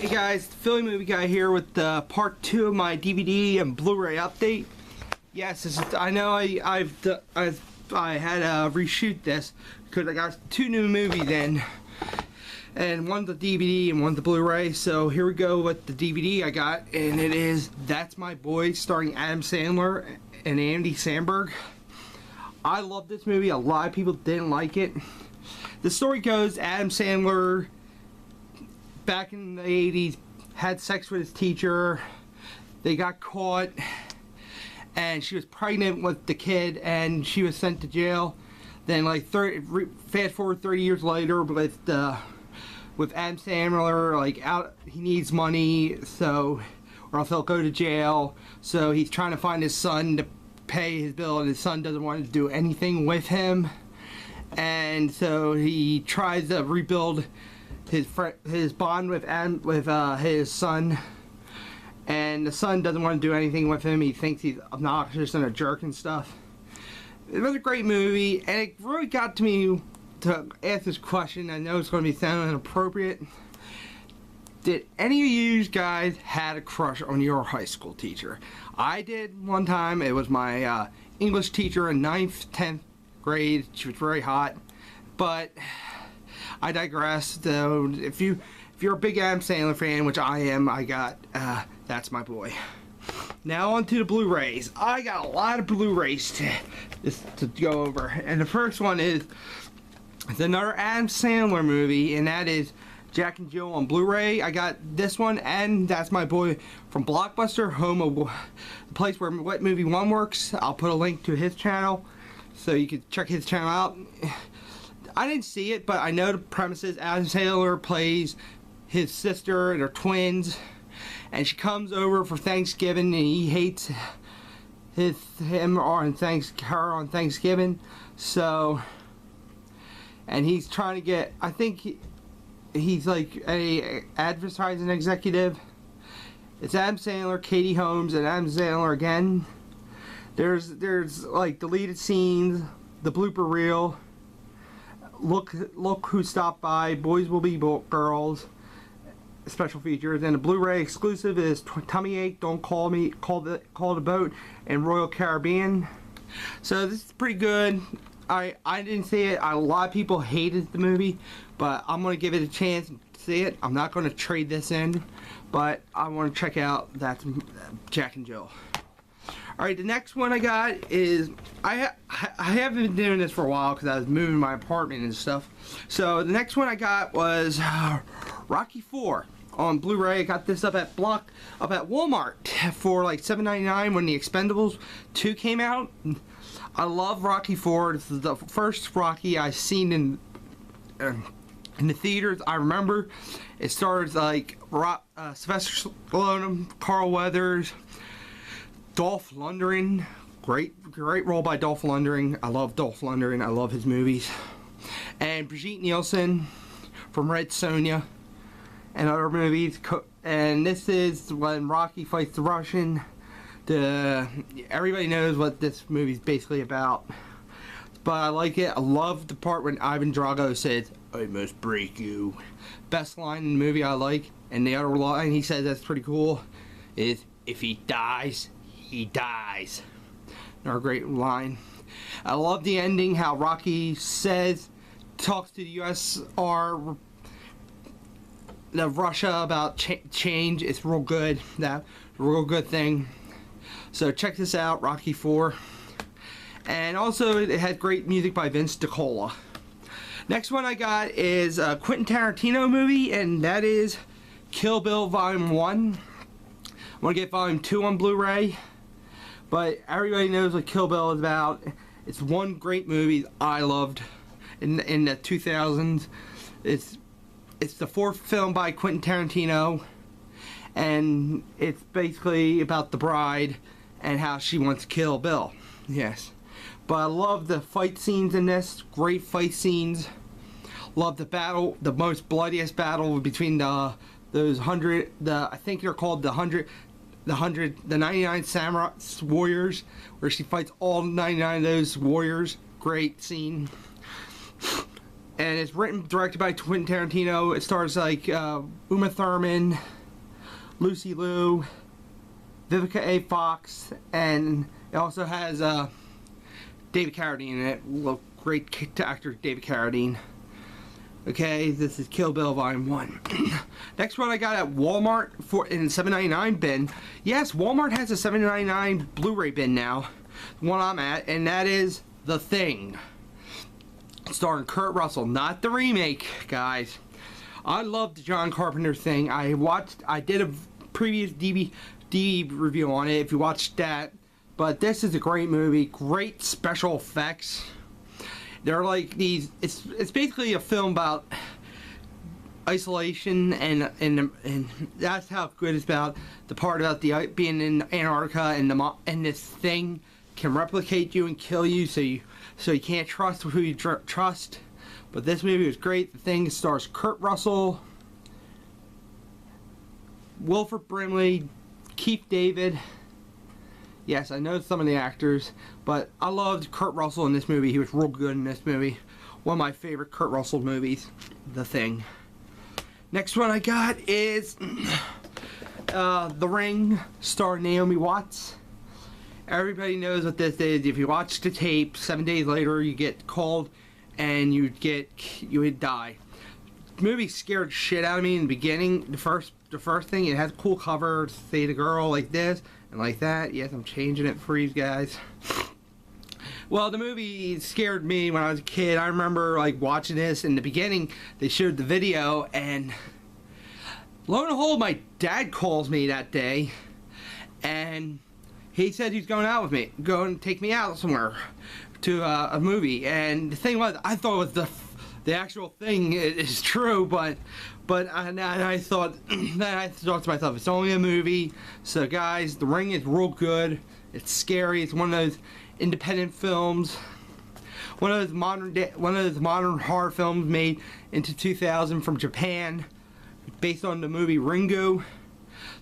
Hey guys, Philly Movie Guy here with part 2 of my DVD and Blu-ray update. Yes, I know I had to reshoot this because I got 2 new movies in, and one's the DVD and one's the Blu-ray. So here we go with the DVD I got, and it is That's My Boy, starring Adam Sandler and Andy Samberg. I love this movie. A lot of people didn't like it. The story goes, Adam Sandler, back in the 80s, had sex with his teacher. They got caught, and she was pregnant with the kid, and she was sent to jail. Then, like, fast forward 30 years later, with Adam Sandler, like, he needs money, so, or else he'll go to jail. So he's trying to find his son to pay his bill, and his son doesn't want to do anything with him. And so he tries to rebuild his bond with his son, and the son doesn't want to do anything with him. He thinks he's obnoxious and a jerk and stuff. It was a great movie, and it really got to me to ask this question. I know it's going to be sounding inappropriate. Did any of you guys had a crush on your high school teacher? I did one time. It was my English teacher in 9th, 10th grade. She was very hot, but I digress. Though, if you're a big Adam Sandler fan, which I am, I got That's My Boy. Now on to the Blu-rays. I got a lot of Blu-rays to go over, and the first one is another Adam Sandler movie, and that is Jack and Jill on Blu-ray. I got this one and That's My Boy from Blockbuster, home of the place where What Movie 1 works. I'll put a link to his channel so you can check his channel out. I didn't see it, but I know the premises. Adam Sandler plays his sister, and they're twins, and she comes over for Thanksgiving, and he hates her on Thanksgiving. So, and he's trying to get, I think he's like a advertising executive. It's Adam Sandler, Katie Holmes, and Adam Sandler again. There's like deleted scenes, the blooper reel. Look who stopped by, Boys Will Be Girls, special features, and the Blu-ray exclusive is Tummy Ache, Don't Call Me, Call the Boat, and Royal Caribbean. So this is pretty good. I didn't see it. A lot of people hated the movie, but I'm going to give it a chance and see it. I'm not going to trade this in, but I want to check out That's Jack and Jill. Alright, the next one I got is, I haven't been doing this for a while because I was moving my apartment and stuff. So the next one I got was Rocky IV on Blu-ray. I got this up at Walmart for like $7.99 when The Expendables 2 came out. I love Rocky IV. This is the first Rocky I've seen in the theaters. I remember it stars like Sylvester Stallone, Carl Weathers, Dolph Lundgren. Great role by Dolph Lundgren. I love Dolph Lundgren. I love his movies. And Brigitte Nielsen from Red Sonja and other movies. And this is when Rocky fights the Russian. Everybody knows what this movie's basically about. But I like it. I love the part when Ivan Drago says, "I must break you." Best line in the movie I like. And the other line he says that's pretty cool is, "If he dies, he dies." Another great line. I love the ending, how Rocky talks to the USSR, Russia about change. It's real good. That real good thing. So check this out, Rocky IV. And also it had great music by Vince DiCola. Next one I got is a Quentin Tarantino movie, and that is Kill Bill Volume 1. I want to get Volume 2 on Blu-ray. But everybody knows what Kill Bill is about. It's one great movie I loved in the 2000s. It's the 4th film by Quentin Tarantino, and it's basically about the bride and how she wants to kill Bill. Yes, but I love the fight scenes in this. Great fight scenes. Love the battle, the most bloodiest battle between I think they're called the 99 Samurai Warriors, where she fights all 99 of those warriors. Great scene. And it's written, directed by Quentin Tarantino. It stars like Uma Thurman, Lucy Liu, Vivica A. Fox, and it also has David Carradine in it. Great actor David Carradine. Okay, this is Kill Bill Volume 1. Next one I got at Walmart in $7.99 bin. Yes, Walmart has a $7.99 Blu-ray bin now, the one I'm at, and that is The Thing, starring Kurt Russell. Not the remake, guys. I love the John Carpenter Thing. I did a previous DVD review on it, if you watched that. But this is a great movie, great special effects. They're like these, it's basically a film about isolation, and that's how good it's about. The part about the being in Antarctica, and this thing can replicate you and kill you, so you can't trust who you trust. But this movie was great. The Thing stars Kurt Russell, Wilford Brimley, Keith David. Yes, I know some of the actors, but I loved Kurt Russell in this movie. He was real good in this movie. One of my favorite Kurt Russell movies, The Thing. Next one I got is The Ring, starring Naomi Watts. Everybody knows what this is. If you watch the tape, 7 days later you get called and you would die. The movie scared shit out of me in the beginning. The first thing, it has a cool cover to say the girl like this and like that. Yes, I'm changing it for you guys. Well, the movie scared me when I was a kid. I remember like watching this in the beginning. They showed the video, and lo and behold, my dad calls me that day, and he said he's going out with me, going to take me out somewhere to a movie. And the thing was, I thought it was the actual thing is true, but I thought to myself, it's only a movie. So guys, The Ring is real good. It's scary. It's one of those independent films, one of those modern horror films made into 2000 from Japan, based on the movie Ringo.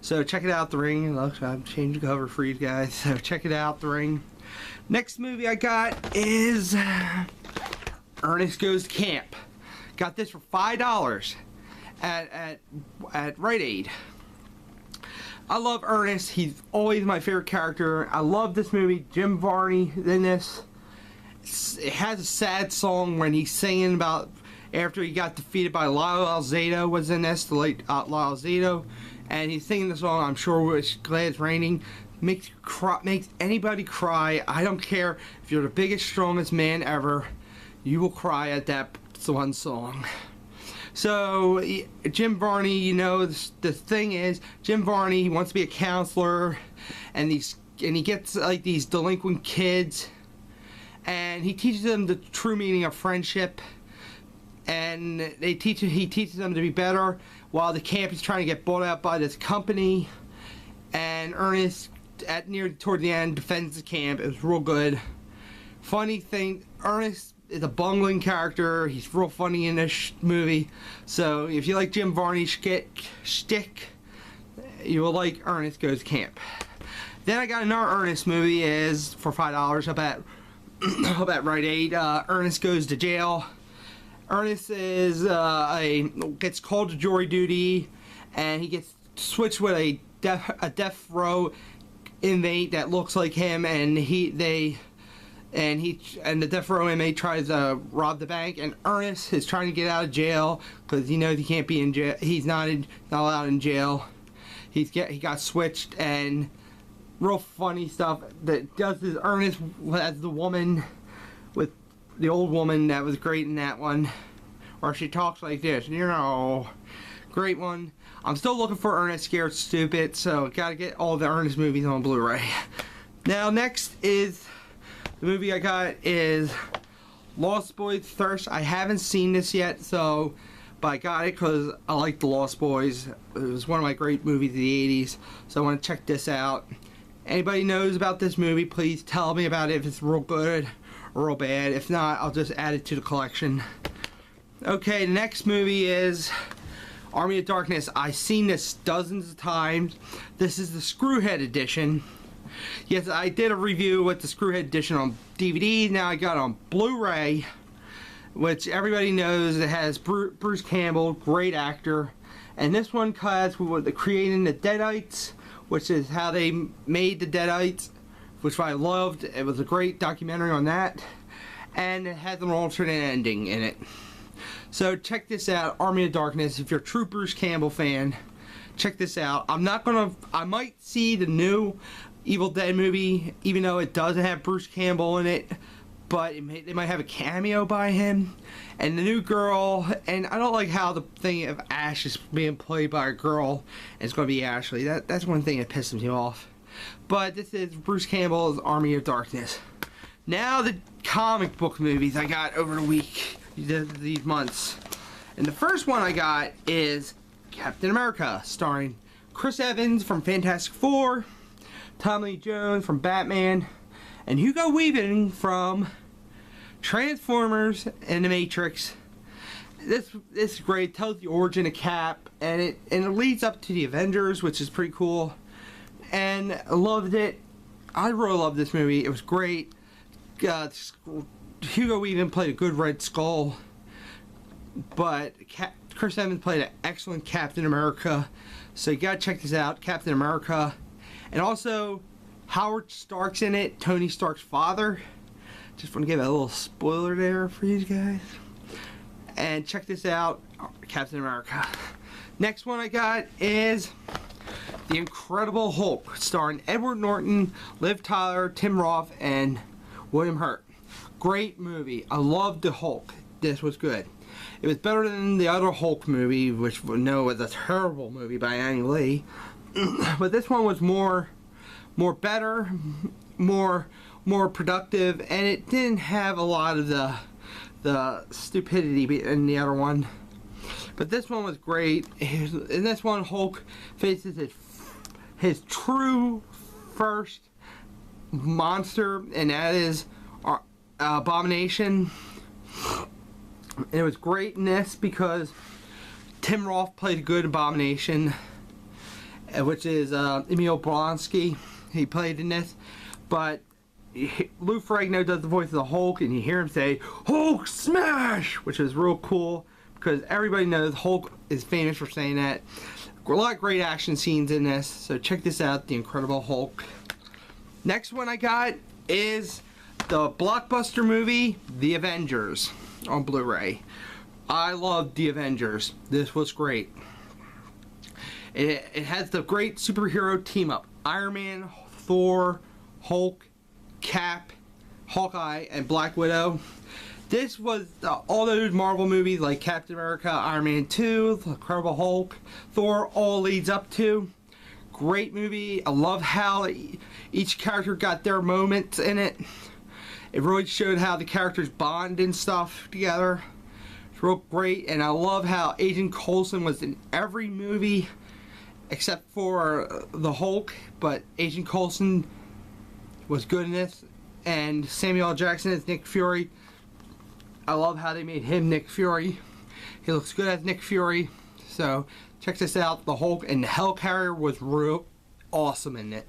So check it out, The Ring. Look, I've changed the cover for you guys. So check it out, The Ring. Next movie I got is Ernest Goes to Camp. Got this for $5 at Rite Aid. I love Ernest. He's always my favorite character. I love this movie. Jim Varney in this. It has a sad song when he's singing about after he got defeated by Lyle Alzado was in this, the late Lyle Alzado, and he's singing the song, I'm sure we're glad it's raining. Makes anybody cry. I don't care if you're the biggest, strongest man ever. You will cry at that one song. So Jim Varney, you know, the thing is, Jim Varney, he wants to be a counselor, and he gets like these delinquent kids, and he teaches them the true meaning of friendship, and he teaches them to be better, while the camp is trying to get bought out by this company. And Ernest, toward the end, defends the camp. It was real good. Funny thing, Ernest is a bungling character. He's real funny in this movie. So if you like Jim Varney's shtick, you will like Ernest Goes to Camp. Then I got another Ernest movie is for $5 up at Rite Aid. Ernest Goes to Jail. Ernest is gets called to jury duty, and he gets switched with a death row inmate that looks like him, and the death row inmate tries to rob the bank, and Ernest is trying to get out of jail because he knows he can't be in jail. He's not allowed in jail. He got switched, and real funny stuff that does is Ernest as the woman with the old woman that was great in that one, where she talks like this, you know, great one. I'm still looking for Ernest Scared Stupid, so gotta get all the Ernest movies on Blu-ray. Now next is the movie I got is Lost Boys Thirst. I haven't seen this yet, but I got it because I like the Lost Boys. It was one of my great movies of the 80s, so I want to check this out. Anybody knows about this movie, please tell me about it if it's real good or real bad. If not, I'll just add it to the collection. Okay, the next movie is Army of Darkness. I've seen this dozens of times. This is the Screwhead edition. Yes, I did a review with the Screwhead edition on DVD. Now I got it on Blu-ray, which everybody knows it has Bruce Campbell, great actor, And this one has with the creating the Deadites, which is how they made the Deadites, which I loved. It was a great documentary on that, and it has an alternate ending in it. So check this out, Army of Darkness. If you're a true Bruce Campbell fan, check this out. I might see the new Evil Dead movie, even though it doesn't have Bruce Campbell in it, but they might have a cameo by him. And the new girl, and I don't like how the thing of Ash is being played by a girl, and it's going to be Ashley. That's one thing that pisses me off. But this is Bruce Campbell's Army of Darkness. Now the comic book movies I got over the week, these months. And the first one I got is Captain America, starring Chris Evans from Fantastic Four, Tommy Lee Jones from Batman, and Hugo Weaving from Transformers and The Matrix. This is great. It tells the origin of Cap, and it leads up to the Avengers, which is pretty cool. And I loved it. I really loved this movie. It was great. Hugo Weaving played a good Red Skull, but Chris Evans played an excellent Captain America. So you gotta check this out, Captain America. And also, Howard Stark's in it, Tony Stark's father. Just want to give a little spoiler there for you guys. And check this out, Captain America. Next one I got is The Incredible Hulk, starring Edward Norton, Liv Tyler, Tim Roth, and William Hurt. Great movie. I loved the Hulk. This was good. It was better than the other Hulk movie, which we know was a terrible movie by Ang Lee. But this one was more better, more productive, and it didn't have a lot of the stupidity in the other one. But this one was great. In this one, Hulk faces his true first monster, and that is Abomination. And it was great in this because Tim Roth played a good Abomination, which is Emil Blonsky. He played in this, but Lou Ferrigno does the voice of the Hulk, and you hear him say "Hulk smash," which is real cool because everybody knows Hulk is famous for saying that. A lot of great action scenes in this, so check this out, The Incredible Hulk. Next one I got is the blockbuster movie, The Avengers, on Blu-ray. I loved The Avengers. This was great. It has the great superhero team up: Iron Man, Thor, Hulk, Cap, Hawkeye, and Black Widow. This was all those Marvel movies like Captain America, Iron Man 2, The Incredible Hulk, Thor, all leads up to. Great movie. I love how each character got their moments in it. It really showed how the characters bond and stuff together. It's real great, and I love how Agent Coulson was in every movie except for the Hulk, but Agent Coulson was good in this, and Samuel L. Jackson as Nick Fury. I love how they made him Nick Fury. He looks good as Nick Fury. So check this out, the Hulk, and the Hellcarrier was real awesome in it.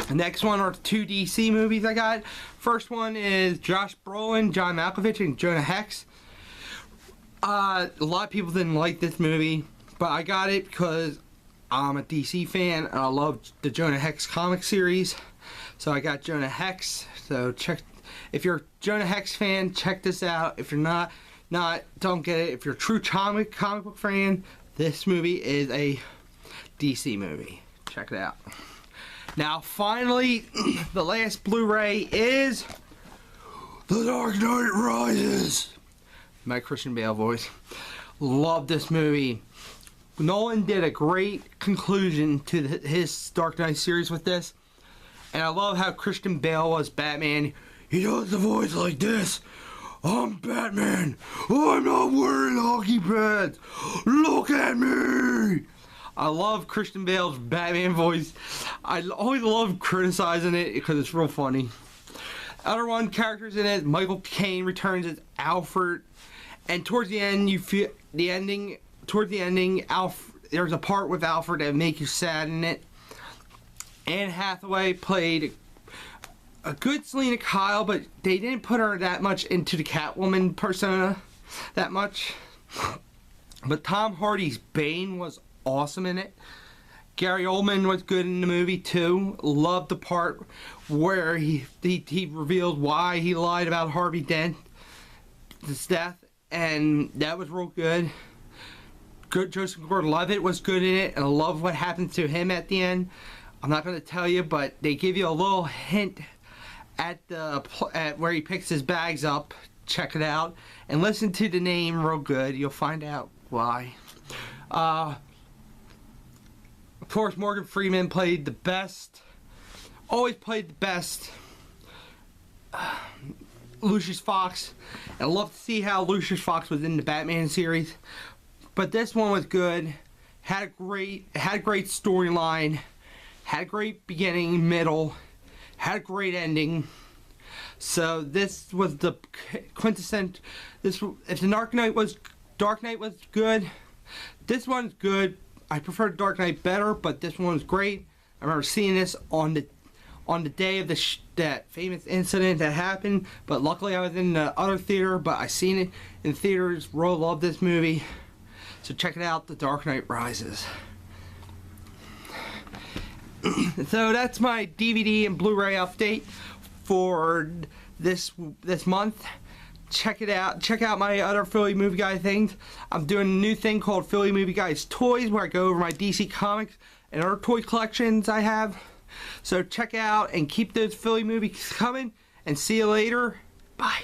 The next one are two DC movies I got. First one is Josh Brolin, John Malkovich, and Jonah Hex. A lot of people didn't like this movie, but I got it because I'm a DC fan and I love the Jonah Hex comic series. So I got Jonah Hex. So check, if you're a Jonah Hex fan, check this out. If you're not, don't get it. If you're a true comic book fan, this movie is a DC movie. Check it out. Now, finally, the last Blu-ray is The Dark Knight Rises. My Christian Bale voice. Love this movie. Nolan did a great conclusion to his Dark Knight series with this. And I love how Christian Bale was Batman. He does the voice like this. I'm Batman. I'm not wearing hockey pads. Look at me. I love Christian Bale's Batman voice. I always love criticizing it because it's real funny. Other one characters in it, Michael Caine returns as Alfred. And towards the end, you feel the ending. Towards the ending, there's a part with Alfred that makes you sad in it. Anne Hathaway played a good Selena Kyle, but they didn't put her that much into the Catwoman persona that much. But Tom Hardy's Bane was awesome in it. Gary Oldman was good in the movie too. Loved the part where he revealed why he lied about Harvey Dent's death, and that was real good. Joseph Gordon-Levitt was good in it, and I love what happened to him at the end. I'm not going to tell you, but they give you a little hint at where he picks his bags up. Check it out and listen to the name real good. You'll find out why. Of course, Morgan Freeman played the best. Always played the best. Lucius Fox. And I love to see how Lucius Fox was in the Batman series. But this one was good. Had a great storyline. Had a great beginning, middle. Had a great ending. So this was the quintessential. If the Dark Knight was good, this one's good. I prefer Dark Knight better, but this one was great. I remember seeing this on the day of that famous incident that happened. But luckily I was in the other theater. But I seen it in theaters. Really love this movie. So check it out, The Dark Knight Rises. So that's my DVD and Blu-ray update for this month. Check it out. Check out my other Philly Movie Guy things. I'm doing a new thing called Philly Movie Guy's Toys, where I go over my DC Comics and other toy collections I have. So check out and keep those Philly movies coming. And see you later. Bye.